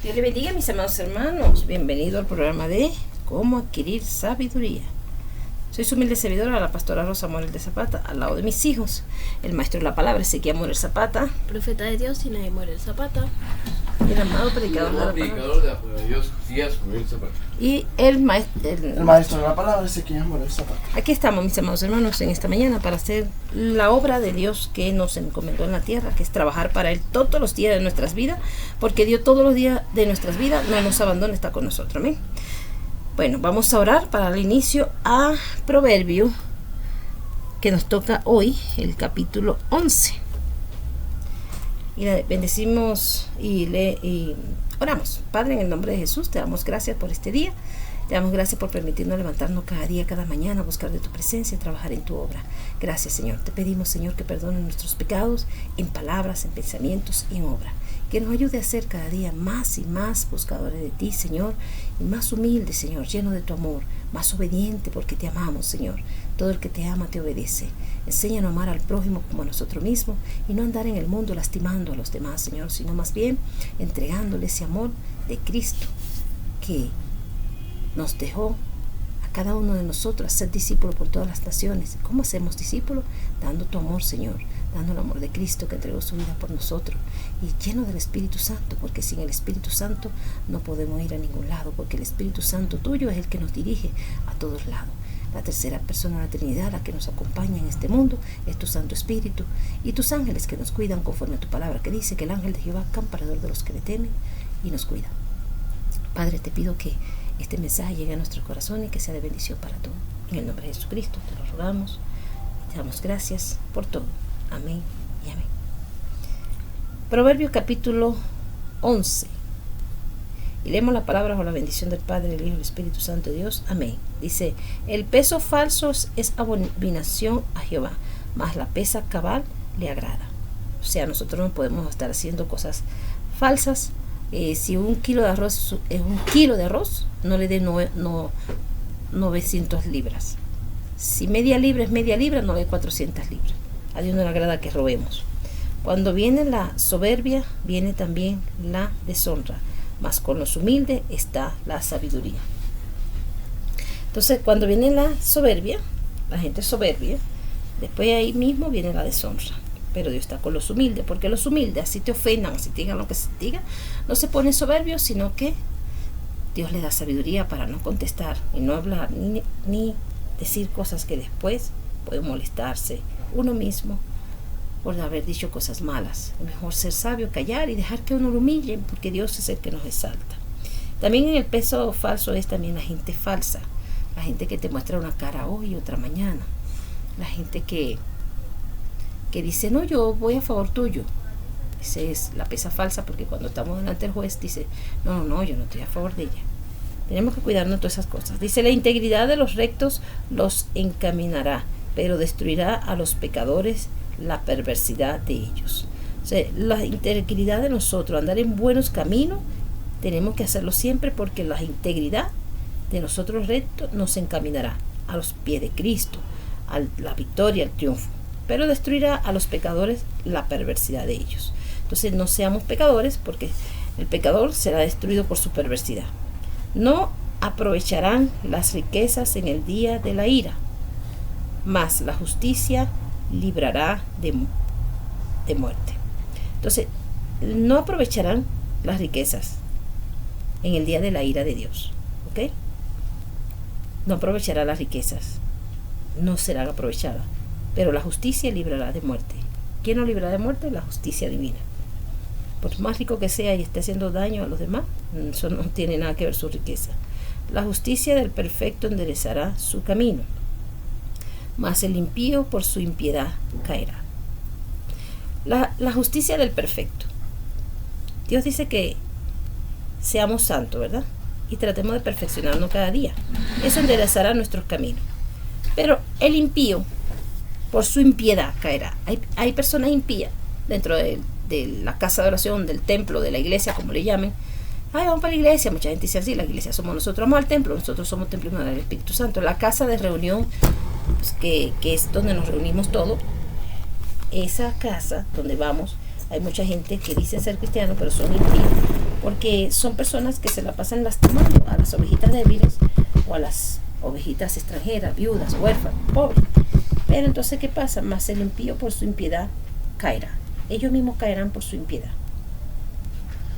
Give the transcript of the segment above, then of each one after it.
Dios le bendiga, mis amados hermanos. Bienvenido al programa de Cómo adquirir sabiduría. Soy su humilde servidora, la pastora Rosa Morel de Zapata, al lado de mis hijos, el maestro de la palabra, Ezequiel Morel Zapata, profeta de Dios, Sinaí Morel Zapata, y el amado predicador de la palabra de Dios, Díaz Morel Zapata, y el maestro de la palabra, Ezequiel Morel Zapata. Aquí estamos, mis amados hermanos, en esta mañana para hacer la obra de Dios que nos encomendó en la tierra, que es trabajar para Él todos los días de nuestras vidas, porque Dios todos los días de nuestras vidas no nos abandona, está con nosotros. Amén. Bueno, vamos a orar para el inicio a Proverbio, que nos toca hoy, el capítulo 11. Y bendecimos y oramos. Padre, en el nombre de Jesús, te damos gracias por este día. Te damos gracias por permitirnos levantarnos cada día, cada mañana, buscar de tu presencia y trabajar en tu obra. Gracias, Señor. Te pedimos, Señor, que perdones nuestros pecados en palabras, en pensamientos y en obra. Que nos ayude a ser cada día más y más buscadores de ti, Señor, y más humildes, Señor, lleno de tu amor, más obediente porque te amamos, Señor. Todo el que te ama te obedece. Enséñanos a amar al prójimo como a nosotros mismos y no andar en el mundo lastimando a los demás, Señor, sino más bien entregándole ese amor de Cristo que nos dejó a cada uno de nosotros a ser discípulos por todas las naciones. ¿Cómo hacemos discípulos? Dando tu amor, Señor, dando el amor de Cristo que entregó su vida por nosotros y lleno del Espíritu Santo, porque sin el Espíritu Santo no podemos ir a ningún lado, porque el Espíritu Santo tuyo es el que nos dirige a todos lados. La tercera persona de la Trinidad, la que nos acompaña en este mundo, es tu Santo Espíritu y tus ángeles que nos cuidan conforme a tu palabra, que dice que el ángel de Jehová acampa alrededor de los que le temen y nos cuida. Padre, te pido que este mensaje llegue a nuestro corazón y que sea de bendición para todos. En el nombre de Jesucristo te lo rogamos y te damos gracias por todo. Amén y amén. Proverbios capítulo 11. Y leemos la palabra con la bendición del Padre, del Hijo y del Espíritu Santo de Dios. Amén. Dice: el peso falso es abominación a Jehová, mas la pesa cabal le agrada. O sea, nosotros no podemos estar haciendo cosas falsas. Si un kilo de arroz es un kilo de arroz, no le dé 900 libras. Si media libra es media libra, no le dé 400 libras. A Dios no le agrada que robemos. Cuando viene la soberbia, viene también la deshonra, mas con los humildes está la sabiduría. Entonces, cuando viene la soberbia, la gente soberbia, después ahí mismo viene la deshonra. Pero Dios está con los humildes, porque los humildes, así te ofendan, así te digan lo que se diga, no se ponen soberbios, sino que Dios les da sabiduría para no contestar y no hablar ni decir cosas que después pueden molestarse uno mismo por haber dicho cosas malas. Es mejor ser sabio, callar y dejar que uno lo humille, porque Dios es el que nos exalta. También en el peso falso es también la gente falsa, la gente que te muestra una cara hoy y otra mañana, la gente que dice: no, yo voy a favor tuyo. Esa es la pesa falsa, porque cuando estamos delante del juez dice: no, yo no estoy a favor de ella. Tenemos que cuidarnos de todas esas cosas. Dice: la integridad de los rectos los encaminará, pero destruirá a los pecadores la perversidad de ellos. O sea, la integridad de nosotros, andar en buenos caminos, tenemos que hacerlo siempre, porque la integridad de nosotros rectos nos encaminará a los pies de Cristo, a la victoria, al triunfo. Pero destruirá a los pecadores la perversidad de ellos. Entonces no seamos pecadores, porque el pecador será destruido por su perversidad. No aprovecharán las riquezas en el día de la ira, mas la justicia librará de muerte. Entonces, no aprovecharán las riquezas en el día de la ira de Dios. ¿Ok? No aprovechará las riquezas, no serán aprovechadas. Pero la justicia librará de muerte. ¿Quién nos librará de muerte? La justicia divina. Por más rico que sea y esté haciendo daño a los demás, eso no tiene nada que ver su riqueza. La justicia del perfecto enderezará su camino, mas el impío por su impiedad caerá. La justicia del perfecto. Dios dice que seamos santos, ¿verdad? Y tratemos de perfeccionarnos cada día. Eso enderezará nuestros caminos. Pero el impío por su impiedad caerá. Hay personas impías dentro de la casa de oración, del templo, de la iglesia, como le llamen. Vamos para la iglesia. Mucha gente dice así: la iglesia somos nosotros, vamos al templo, nosotros somos templo del Espíritu Santo. La casa de reunión, pues, que es donde nos reunimos todos, esa casa donde vamos, hay mucha gente que dice ser cristiano, pero son impíos, porque son personas que se la pasan lastimando a las ovejitas débiles o a las ovejitas extranjeras, viudas, huérfanas, pobres. Pero entonces, ¿qué pasa? Mas el impío por su impiedad caerá. Ellos mismos caerán por su impiedad.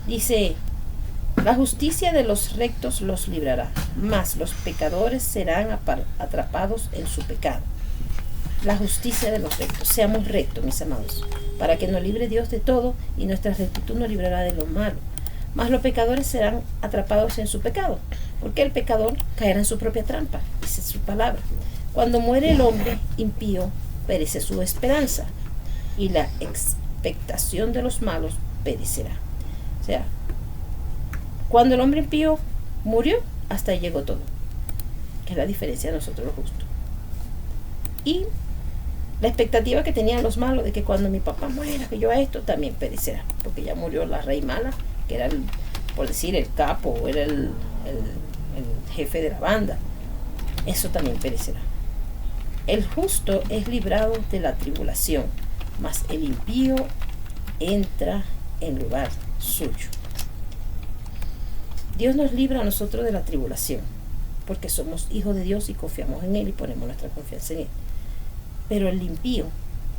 Dice, la justicia de los rectos los librará, mas los pecadores serán atrapados en su pecado. La justicia de los rectos. Seamos rectos, mis amados, para que nos libre Dios de todo y nuestra rectitud nos librará de lo malo. Mas los pecadores serán atrapados en su pecado, porque el pecador caerá en su propia trampa, dice su palabra. Cuando muere el hombre impío, perece su esperanza, y la expectación de los malos perecerá. O sea, cuando el hombre impío murió, hasta ahí llegó todo, que es la diferencia de nosotros los justos. Y la expectativa que tenían los malos de que cuando mi papá muera, que yo a esto, también perecerá, porque ya murió la rey mala, que era, por decir, el capo, o era el jefe de la banda. Eso también perecerá. El justo es librado de la tribulación, mas el impío entra en lugar suyo. Dios nos libra a nosotros de la tribulación, porque somos hijos de Dios y confiamos en Él y ponemos nuestra confianza en Él. Pero el impío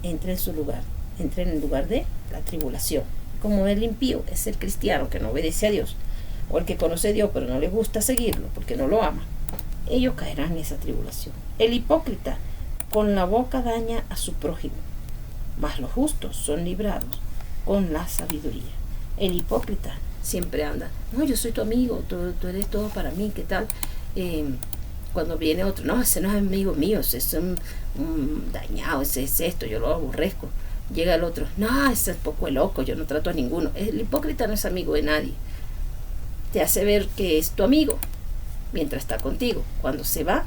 entra en su lugar, entra en el lugar de la tribulación. Como el impío es el cristiano que no obedece a Dios, o el que conoce a Dios pero no le gusta seguirlo porque no lo ama, ellos caerán en esa tribulación. El hipócrita con la boca daña a su prójimo, mas los justos son librados con la sabiduría. El hipócrita siempre anda, no, yo soy tu amigo, tú eres todo para mí, ¿qué tal? Cuando viene otro, no, ese no es amigo mío, ese es un dañado, ese es esto, yo lo aborrezco. Llega el otro, no, ese es poco loco, yo no trato a ninguno. El hipócrita no es amigo de nadie. Te hace ver que es tu amigo mientras está contigo. Cuando se va,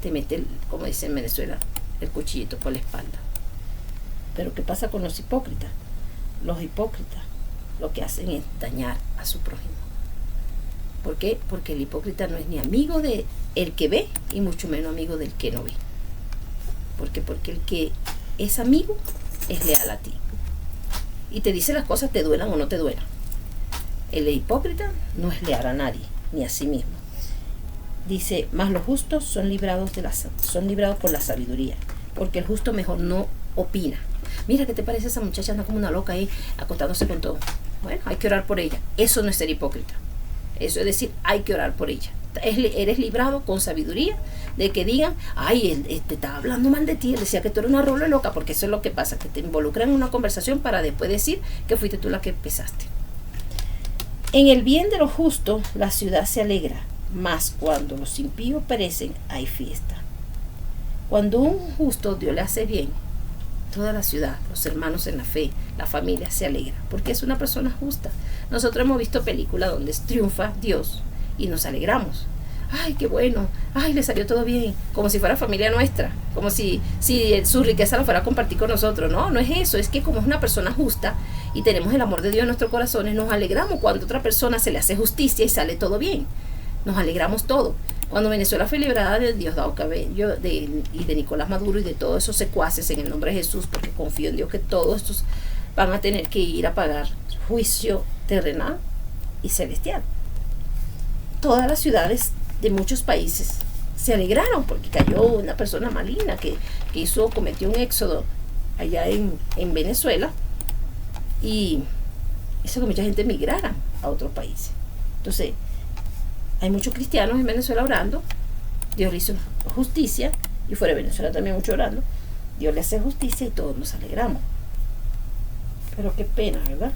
te mete, como dicen en Venezuela, el cuchillito por la espalda. Pero ¿qué pasa con los hipócritas? Los hipócritas lo que hacen es dañar a su prójimo. ¿Por qué? Porque el hipócrita no es ni amigo de el que ve y mucho menos amigo del que no ve. ¿Por qué? Porque el que es amigo es leal a ti y te dice las cosas te duelan o no te duelan. El hipócrita no es leal a nadie ni a sí mismo. Dice, mas los justos son librados por la sabiduría, porque el justo mejor no opina. Mira, ¿qué te parece esa muchacha? Anda como una loca ahí acostándose con todo. Bueno, hay que orar por ella. Eso no es ser hipócrita. Eso es decir, hay que orar por ella. Eres librado con sabiduría de que digan, ay, él te estaba hablando mal de ti, él decía que tú eres una rola loca, porque eso es lo que pasa, que te involucran en una conversación para después decir que fuiste tú la que empezaste. En el bien de los justos la ciudad se alegra, mas cuando los impíos perecen hay fiesta. Cuando un justo Dios le hace bien, toda la ciudad, los hermanos en la fe, la familia se alegra, porque es una persona justa. Nosotros hemos visto películas donde triunfa Dios y nos alegramos. Ay, qué bueno, ay, le salió todo bien, como si fuera familia nuestra, como si su riqueza la fuera a compartir con nosotros. No, no es eso, es que como es una persona justa y tenemos el amor de Dios en nuestros corazones, nos alegramos cuando a otra persona se le hace justicia y sale todo bien. Nos alegramos todo. Cuando Venezuela fue liberada de Diosdado Cabello y de Nicolás Maduro y de todos esos secuaces en el nombre de Jesús, porque confío en Dios que todos estos van a tener que ir a pagar juicio terrenal y celestial. Todas las ciudades de muchos países se alegraron porque cayó una persona maligna que cometió un éxodo allá en Venezuela y hizo que mucha gente emigrara a otros países. Entonces, hay muchos cristianos en Venezuela orando, Dios le hizo justicia, y fuera de Venezuela también mucho orando, Dios le hace justicia y todos nos alegramos. Pero qué pena, ¿verdad?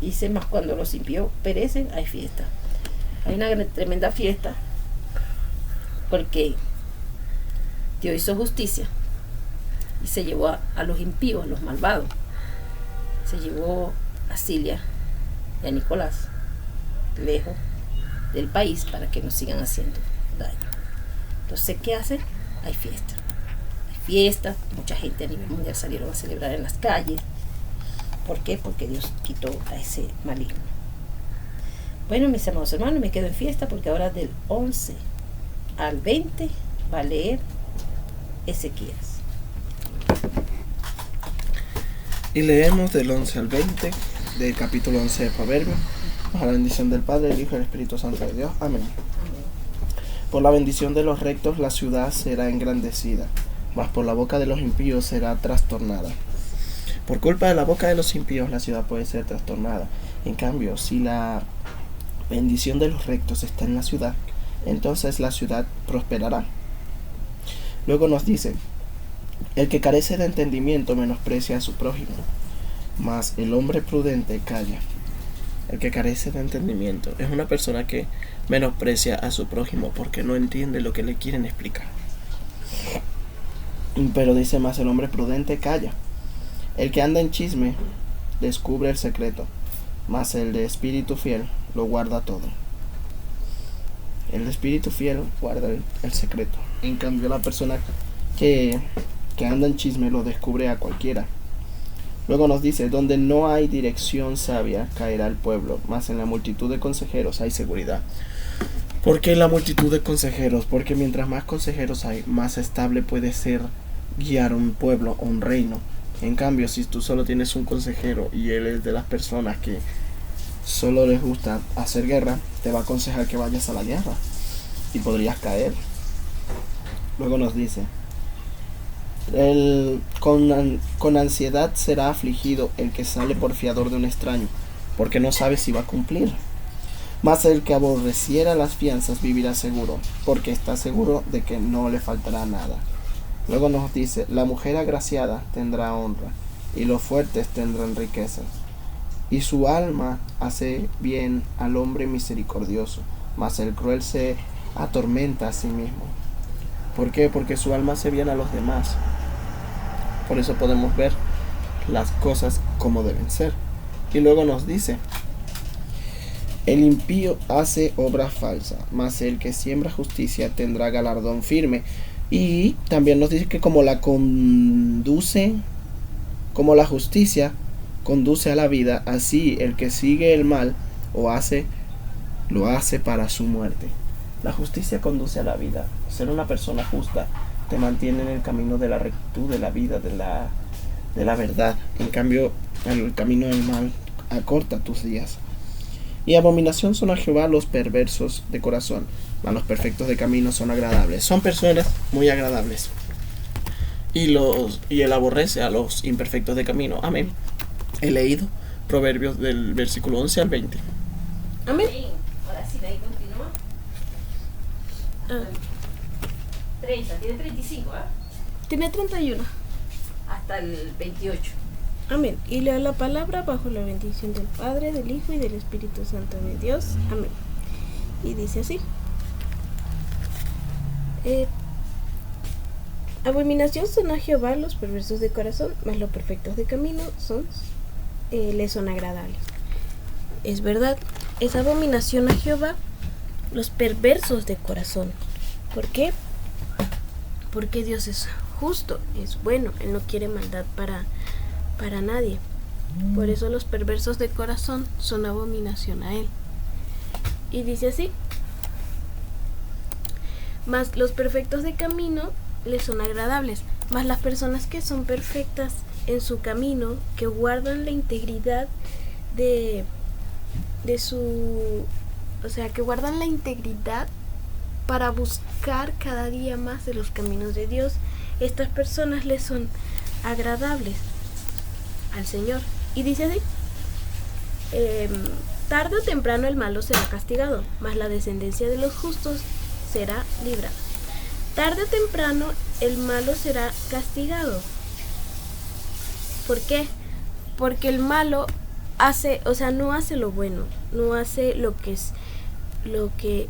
Dice, más cuando los impíos perecen, hay fiesta. Hay una tremenda fiesta porque Dios hizo justicia y se llevó a los impíos, a los malvados. Se llevó a Cilia y a Nicolás lejos del país para que nos sigan haciendo daño. Entonces, ¿qué hace? Hay fiesta. Hay fiesta, mucha gente a nivel mundial salieron a celebrar en las calles. ¿Por qué? Porque Dios quitó a ese maligno. Bueno, mis amados hermanos, me quedo en fiesta porque ahora del 11 al 20 va a leer Ezequías. Y leemos del 11 al 20 del capítulo 11 de Proverbios. A la bendición del Padre, del Hijo y del Espíritu Santo de Dios. Amén. Por la bendición de los rectos la ciudad será engrandecida, mas por la boca de los impíos será trastornada. Por culpa de la boca de los impíos la ciudad puede ser trastornada. En cambio, si la bendición de los rectos está en la ciudad, entonces la ciudad prosperará. Luego nos dice: el que carece de entendimiento menosprecia a su prójimo, mas el hombre prudente calla. El que carece de entendimiento es una persona que menosprecia a su prójimo porque no entiende lo que le quieren explicar. Pero dice: más el hombre prudente calla. El que anda en chisme descubre el secreto, mas el de espíritu fiel lo guarda todo. El de espíritu fiel guarda el secreto. En cambio, la persona que anda en chisme lo descubre a cualquiera. Luego nos dice: donde no hay dirección sabia caerá el pueblo, mas en la multitud de consejeros hay seguridad. ¿Por qué la multitud de consejeros? Porque mientras más consejeros hay, más estable puede ser guiar un pueblo o un reino. En cambio, si tú solo tienes un consejero y él es de las personas que solo les gusta hacer guerra, te va a aconsejar que vayas a la guerra y podrías caer. Luego nos dice: con ansiedad será afligido el que sale por fiador de un extraño, porque no sabe si va a cumplir. Mas el que aborreciera las fianzas vivirá seguro, porque está seguro de que no le faltará nada. Luego nos dice: la mujer agraciada tendrá honra, y los fuertes tendrán riquezas. Y su alma hace bien al hombre misericordioso, mas el cruel se atormenta a sí mismo. ¿Por qué? Porque su alma hace bien a los demás. Por eso podemos ver las cosas como deben ser. Y luego nos dice: el impío hace obra falsa, mas el que siembra justicia tendrá galardón firme. Y también nos dice que como la justicia conduce a la vida, así el que sigue el mal lo hace para su muerte. La justicia conduce a la vida. Ser una persona justa te mantiene en el camino de la rectitud, de la vida, de la verdad. En cambio, el camino del mal acorta tus días. Y abominación son a Jehová los perversos de corazón, mas los perfectos de camino son agradables. Son personas muy agradables. Y él aborrece a los imperfectos de camino. Amén. He leído Proverbios del versículo 11 al 20. Amén. Ahora sí, de ahí continúa. 30, tiene 35, ¿ah? Tiene 31. Hasta el 28. Amén. Y leo la palabra bajo la bendición del Padre, del Hijo y del Espíritu Santo de Dios. Amén. Y dice así: abominación son a Jehová los perversos de corazón, mas los perfectos de camino les son agradables. Es verdad, es abominación a Jehová los perversos de corazón. ¿Por qué? Porque Dios es justo, es bueno, Él no quiere maldad para nadie. Por eso los perversos de corazón son abominación a Él. Y dice así: mas los perfectos de camino les son agradables. Mas las personas que son perfectas en su camino, que guardan la integridad de su... O sea, que guardan la integridad para buscar cada día más de los caminos de Dios, estas personas les son agradables al Señor. Y dice así: tarde o temprano el malo será castigado, mas la descendencia de los justos será librada. Tarde o temprano el malo será castigado. ¿Por qué? Porque el malo no hace lo bueno, no hace lo que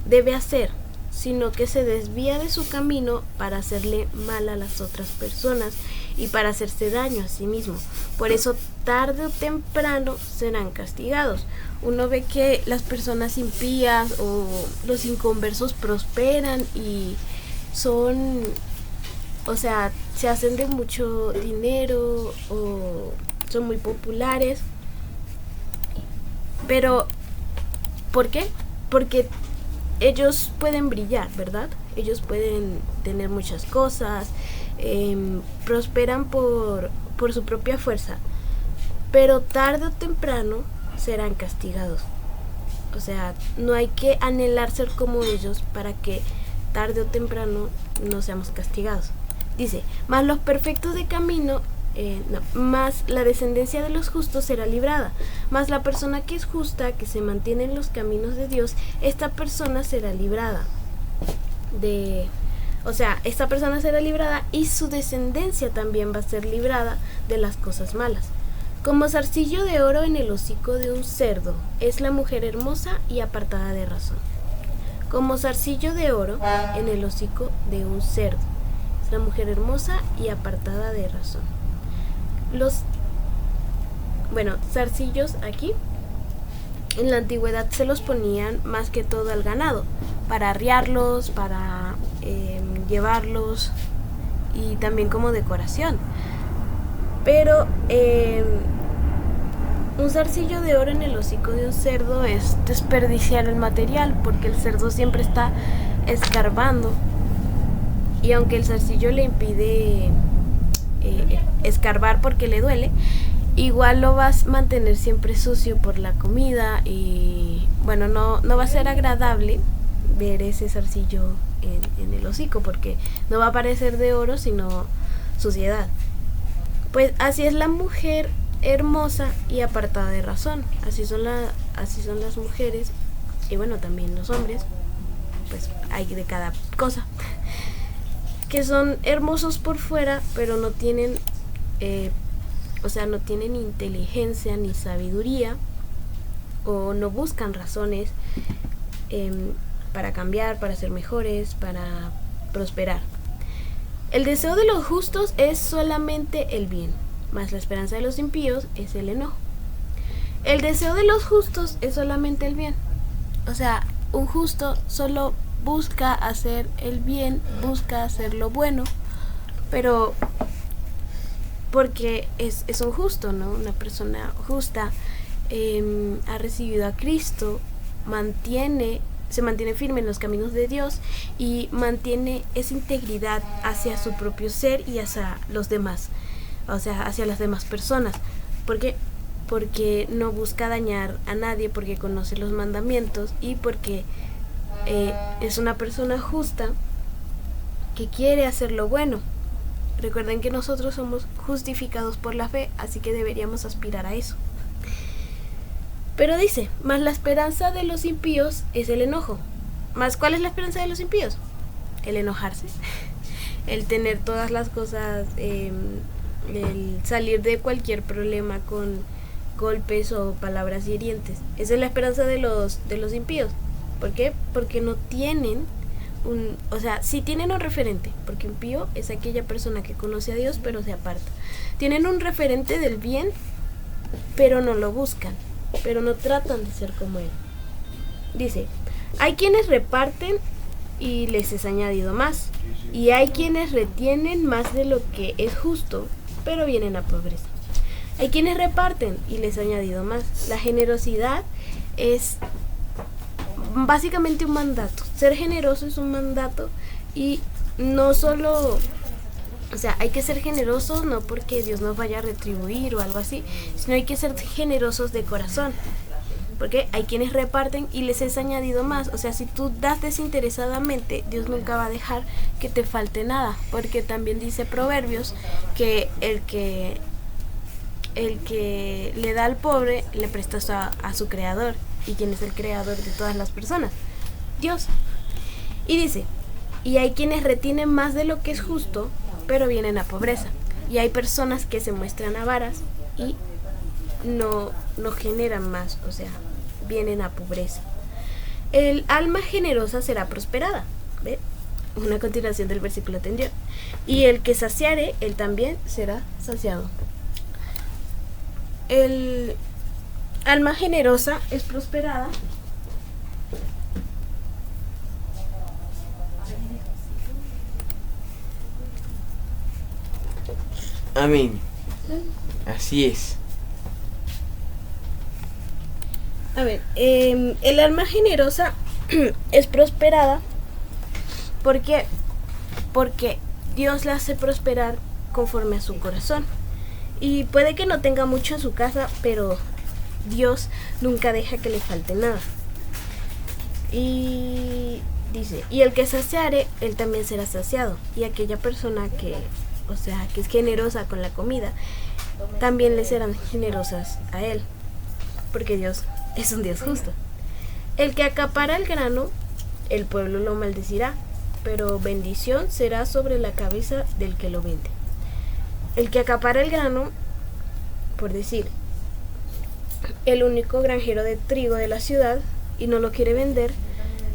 debe hacer, sino que se desvía de su camino para hacerle mal a las otras personas y para hacerse daño a sí mismo. Por eso tarde o temprano serán castigados. Uno ve que las personas impías o los inconversos prosperan y se hacen de mucho dinero o son muy populares. Pero ¿por qué? Porque ellos pueden brillar, ¿verdad? Ellos pueden tener muchas cosas, prosperan por su propia fuerza, pero tarde o temprano serán castigados. O sea, no hay que anhelar ser como ellos para que tarde o temprano no seamos castigados. Dice, mas los perfectos de camino, más la descendencia de los justos será librada. Mas la persona que es justa, que se mantiene en los caminos de Dios, esta persona será librada. Esta persona será librada y su descendencia también va a ser librada de las cosas malas. Como zarcillo de oro en el hocico de un cerdo, es la mujer hermosa y apartada de razón. Como zarcillo de oro en el hocico de un cerdo, es la mujer hermosa y apartada de razón. Zarcillos aquí, en la antigüedad se los ponían más que todo al ganado, para arriarlos, para llevarlos y también como decoración. Pero un zarcillo de oro en el hocico de un cerdo es desperdiciar el material, porque el cerdo siempre está escarbando, y aunque el zarcillo le impide escarbar porque le duele, igual lo vas a mantener siempre sucio por la comida, y bueno, no va a ser agradable ver ese zarcillo en el hocico, porque no va a parecer de oro sino suciedad. Pues así es la mujer hermosa y apartada de razón. Así son las mujeres, y bueno, también los hombres, pues hay de cada cosa, que son hermosos por fuera, pero no tienen no tienen inteligencia ni sabiduría, o no buscan razones para cambiar, para ser mejores, para prosperar. El deseo de los justos es solamente el bien, mas la esperanza de los impíos es el enojo. El deseo de los justos es solamente el bien. O sea, un justo solo busca hacer el bien, busca hacer lo bueno, pero porque es un justo, ¿no? Una persona justa ha recibido a Cristo, se mantiene firme en los caminos de Dios y mantiene esa integridad hacia su propio ser y hacia los demás, o sea, hacia las demás personas. ¿Por qué? Porque no busca dañar a nadie, porque conoce los mandamientos y porque es una persona justa que quiere hacer lo bueno. Recuerden que nosotros somos justificados por la fe, así que deberíamos aspirar a eso. Pero dice, mas la esperanza de los impíos es el enojo. ¿Más cuál es la esperanza de los impíos? El enojarse, el tener todas las cosas, el salir de cualquier problema con golpes o palabras hirientes. Esa es la esperanza de los impíos. ¿Por qué? Porque no tienen sí tienen un referente, porque impío es aquella persona que conoce a Dios pero se aparta. Tienen un referente del bien, pero no lo buscan, pero no tratan de ser como él. Dice, hay quienes reparten y les es añadido más, y hay quienes retienen más de lo que es justo, pero vienen a pobreza. Hay quienes reparten y les ha añadido más. La generosidad es básicamente un mandato. Ser generoso es un mandato, y no solo, hay que ser generosos no porque Dios nos vaya a retribuir o algo así, sino hay que ser generosos de corazón, porque hay quienes reparten y les es añadido más. O sea, si tú das desinteresadamente, Dios nunca va a dejar que te falte nada, porque también dice Proverbios que el que le da al pobre le presta a su creador. ¿Y quién es el creador de todas las personas? Dios. Y dice, y hay quienes retienen más de lo que es justo, pero vienen a pobreza. Y hay personas que se muestran avaras y no generan más, vienen a pobreza. El alma generosa será prosperada. ¿Ve? Una continuación del versículo anterior. Y el que saciare, él también será saciado. El alma generosa es prosperada Amén. Así es. A ver, el alma generosa es prosperada porque Dios la hace prosperar conforme a su corazón. Y puede que no tenga mucho en su casa, pero Dios nunca deja que le falte nada. Y dice, y el que saciare, él también será saciado. Y aquella persona que, o sea, que es generosa con la comida, también le serán generosas a él, porque Dios es un Dios justo. El que acapara el grano, el pueblo lo maldecirá, pero bendición será sobre la cabeza del que lo vende. El que acapara el grano, por decir, el único granjero de trigo de la ciudad y no lo quiere vender,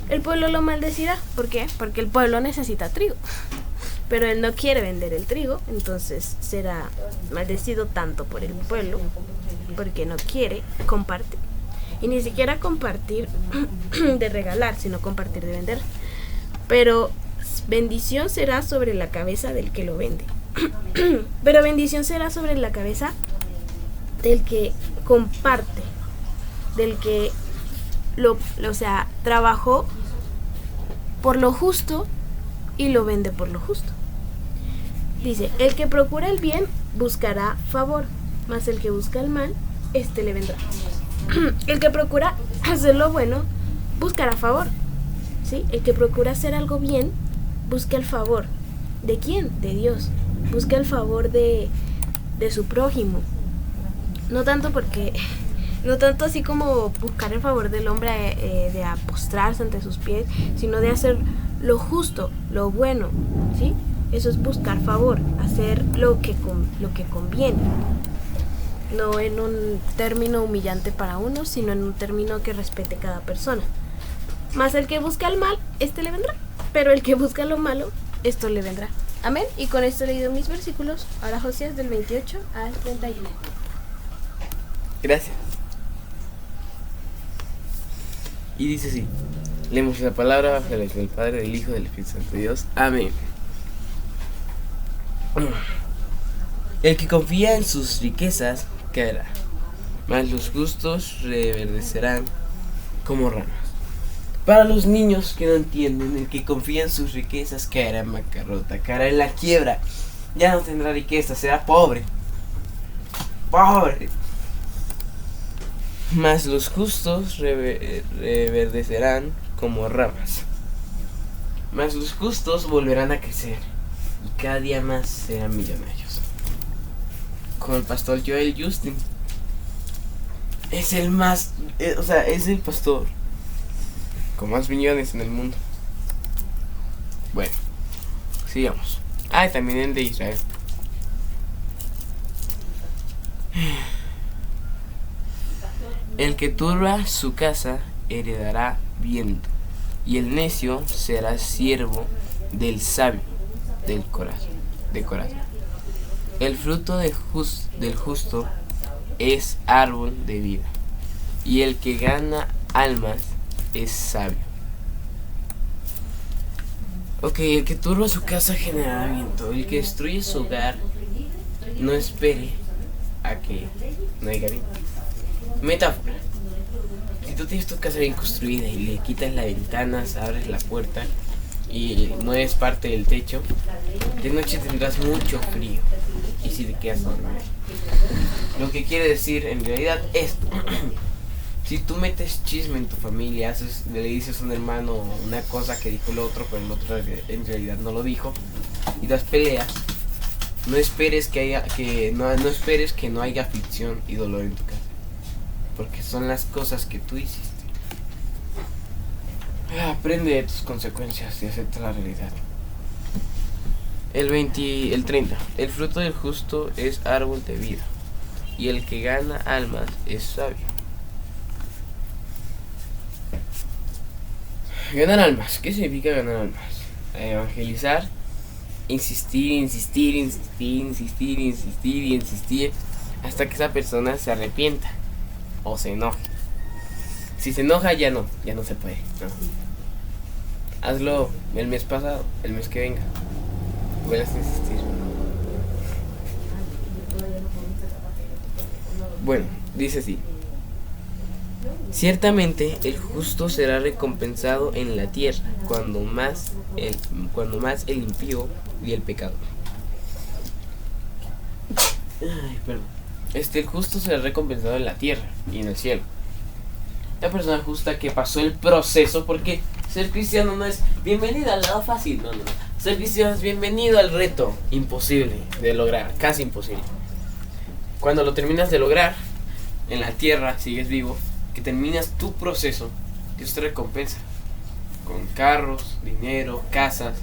el pueblo lo maldecirá. ¿Por qué? Porque el pueblo necesita trigo, pero él no quiere vender el trigo, entonces será maldecido tanto por el pueblo, porque no quiere compartir. Y ni siquiera compartir de regalar, sino compartir de vender. Pero bendición será sobre la cabeza del que lo vende. Pero bendición será sobre la cabeza del que comparte, del que o sea, trabajó por lo justo y lo vende por lo justo. Dice, el que procura el bien buscará favor, mas el que busca el mal, este le vendrá. El que procura hacer lo bueno buscará favor, ¿sí? El que procura hacer algo bien busca el favor. ¿De quién? De Dios. Busca el favor de su prójimo. No tanto así como buscar el favor del hombre de postrarse ante sus pies, sino de hacer lo justo, lo bueno, ¿sí? Eso es buscar favor, hacer lo que conviene. No en un término humillante para uno, sino en un término que respete cada persona. Mas el que busca el mal, este le vendrá. Pero el que busca lo malo, esto le vendrá. Amén. Y con esto he leído mis versículos. Ahora Josías del 28 al 31. Gracias. Y dice así: leemos la palabra bajo la del Padre, del Hijo y del Espíritu Santo de Dios. Amén. El que confía en sus riquezas caerá, mas los justos reverdecerán como ramas. Para los niños que no entienden, el que confía en sus riquezas caerá en bancarrota, caerá en la quiebra, ya no tendrá riqueza, será pobre. Pobre. Mas los justos reverdecerán como ramas. Mas los justos volverán a crecer y cada día más serán millonarios. Como el pastor Joel Justin. Es el más, es el pastor con más millones en el mundo. Bueno, sigamos. Y también el de Israel. El que turba su casa heredará viento, y el necio será siervo del sabio de corazón. El fruto del justo es árbol de vida, y el que gana almas es sabio. Ok, el que turba su casa generará viento, el que destruye su hogar no espere a que no haya viento. Metáfora: si tú tienes tu casa bien construida y le quitas las ventanas, abres la puerta y mueves parte del techo, de noche tendrás mucho frío y si te quedas dormido. Lo que quiere decir en realidad es si tú metes chisme en tu familia, le dices a un hermano una cosa que dijo el otro, pero el otro en realidad no lo dijo, y das peleas, no esperes no esperes que no haya aflicción y dolor en tu casa, porque son las cosas que tú hiciste. Aprende de tus consecuencias y acepta la realidad. El 30. El fruto del justo es árbol de vida, y el que gana almas es sabio. Ganar almas. ¿Qué significa ganar almas? Evangelizar, insistir hasta que esa persona se arrepienta o se enoje. Si se enoja ya no se puede, no. Hazlo el mes pasado, el mes que venga. Vuelvas a insistir. Bueno, dice así: ciertamente el justo será recompensado en la tierra, cuando más el impío y el pecador. Perdón. el justo será recompensado en la tierra y en el cielo. La persona justa que pasó el proceso, porque ser cristiano no es bienvenido al lado fácil, no. Ser cristiano es bienvenido al reto imposible de lograr, casi imposible. Cuando lo terminas de lograr, en la tierra sigues vivo, que terminas tu proceso, Dios te recompensa con carros, dinero, casas,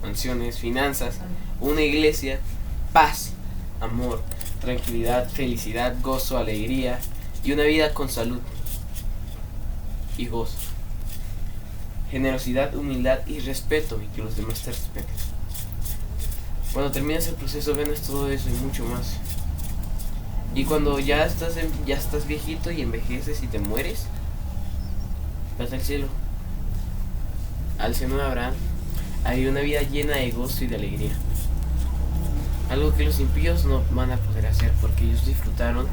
mansiones, finanzas, una iglesia, paz, amor, tranquilidad, felicidad, gozo, alegría y una vida con salud y gozo, generosidad, humildad y respeto, y que los demás te respeten. Cuando terminas el proceso ganas todo eso y mucho más. Y cuando ya estás viejito y envejeces y te mueres, vas al cielo, al seno de Abraham. Hay una vida llena de gozo y de alegría, algo que los impíos no van a poder hacer, porque ellos disfrutaron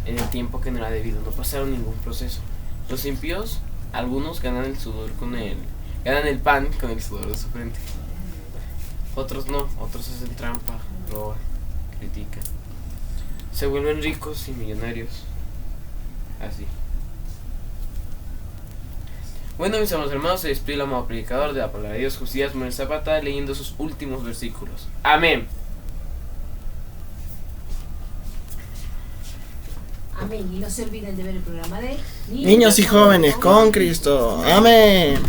en el tiempo que no era debido, no pasaron ningún proceso. Los impíos, algunos ganan el pan con el sudor de su frente. Otros no, otros hacen trampa, roban, critican. Se vuelven ricos y millonarios. Así. Bueno, mis amados hermanos, se despide el amado predicador de la palabra de Dios, Josías Manuel Zapata, leyendo sus últimos versículos. Amén. Amén. Y no se olviden de ver el programa de Niños y jóvenes con Cristo. Amén.